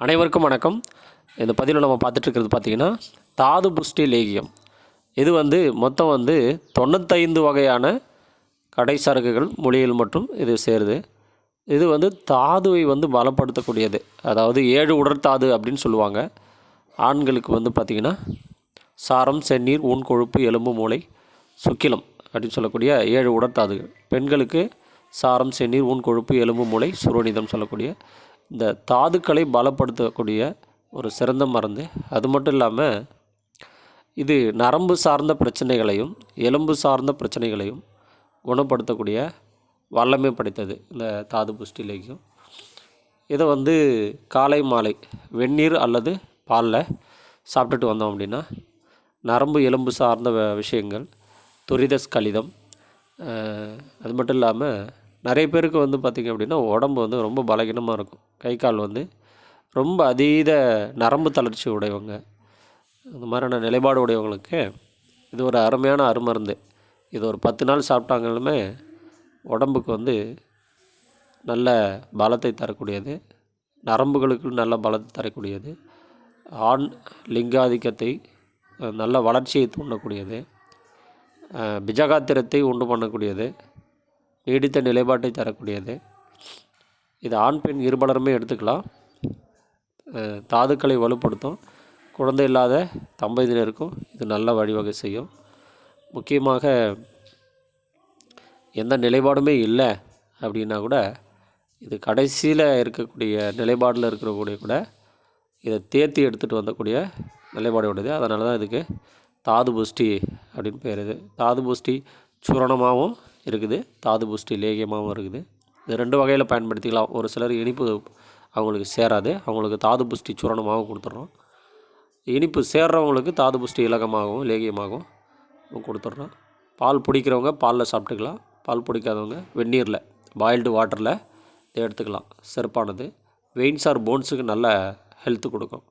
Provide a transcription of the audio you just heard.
அனைவருக்கும் வணக்கம். இந்த பதிவில் நம்ம பார்த்துட்ருக்கிறது பார்த்திங்கன்னா தாது புஷ்டி லேகியம். இது மொத்தம் 95 வகையான கடை சரக்குகள் மூலிகைகள் மற்றும் இது சேருது. இது தாதுவை பலப்படுத்தக்கூடியது. அதாவது 7 உடற்தாது அப்படின்னு சொல்லுவாங்க. ஆண்களுக்கு பார்த்திங்கன்னா சாரம், செந்நீர், ஊன், கொழுப்பு, எலும்பு, மூளை, சுக்கிலம் அப்படின்னு சொல்லக்கூடிய 7 உடற்தாதுகள். பெண்களுக்கு சாரம், செந்நீர், ஊன், கொழுப்பு, எலும்பு, மூளை, சுரோனிதம் சொல்லக்கூடிய இந்த தாதுக்களை பலப்படுத்தக்கூடிய ஒரு சிறந்த மருந்து. அது மட்டும் இல்லாமல் இது நரம்பு சார்ந்த பிரச்சனைகளையும் எலும்பு சார்ந்த பிரச்சனைகளையும் குணப்படுத்தக்கூடிய வல்லமை படைத்தது இந்த தாது புஷ்டி லேகியம். இதை காலை மாலை வெந்நீர் அல்லது பாலில் சாப்பிட்டுட்டு வந்தோம் அப்படின்னா நரம்பு எலும்பு சார்ந்த விஷயங்கள், துரித ஸ்கலிதம், அது மட்டும் இல்லாமல் நிறைய பேருக்கு பார்த்திங்க அப்படின்னா உடம்பு ரொம்ப பலகீனமாக இருக்கும். கை கால் ரொம்ப அதீத நரம்பு தளர்ச்சி உடையவங்க, அந்த மாதிரியான நிலைப்பாடு உடையவங்களுக்கு இது ஒரு அருமையான அருமருந்து. இது ஒரு 10 நாள் சாப்பிட்டாங்களுமே உடம்புக்கு நல்ல பலத்தை தரக்கூடியது, நரம்புகளுக்கு நல்ல பலத்தை தரக்கூடியது, ஆண் லிங்காதிக்கத்தை நல்ல வளர்ச்சியை தூண்டக்கூடியது, பிஜகாத்திரத்தை உண்டு பண்ணக்கூடியது, நீடித்த நிலைப்பாட்டை தரக்கூடியது. இது ஆண் பெண் இருபாலருமே எடுத்துக்கலாம். தாதுக்களை வலுப்படுத்தும். குழந்தை இல்லாத தம்பதியினருக்கும் இது நல்ல வழிவகை செய்யும். முக்கியமாக எந்த நிலைப்பாடுமே இல்லை அப்படின்னா கூட இது கடைசியில் இருக்கக்கூடிய நிலைப்பாடில் இருக்கக்கூடிய கூட இதை தேர்த்தி எடுத்துகிட்டு வந்தக்கூடிய நிலைப்பாடு உடையது. அதனால தான் இதுக்கு தாது புஷ்டி அப்படின்னு பேர். இது தாது புஷ்டி சூரணமாகவும் இருக்குது, தாது புஷ்டி லேகியமாகவும் இருக்குது. இது 2 வகையில் பயன்படுத்திக்கலாம். ஒரு சிலர் இனிப்பு அவங்களுக்கு சேராது, அவங்களுக்கு தாது புஷ்டி சூரணமாகவும் கொடுத்துட்றோம். இனிப்பு சேர்றவங்களுக்கு தாது புஷ்டி இலகமாகவும் லேகியமாகவும் கொடுத்துட்றோம். பால் பிடிக்கிறவங்க பாலில் சாப்பிட்டுக்கலாம். பால் பிடிக்காதவங்க வெந்நீரில் பாயில்டு வாட்டரில் இதை எடுத்துக்கலாம். சிறப்பானது. வெயின்ஸ் ஆர் போன்ஸுக்கு நல்ல ஹெல்த்து கொடுக்கும்.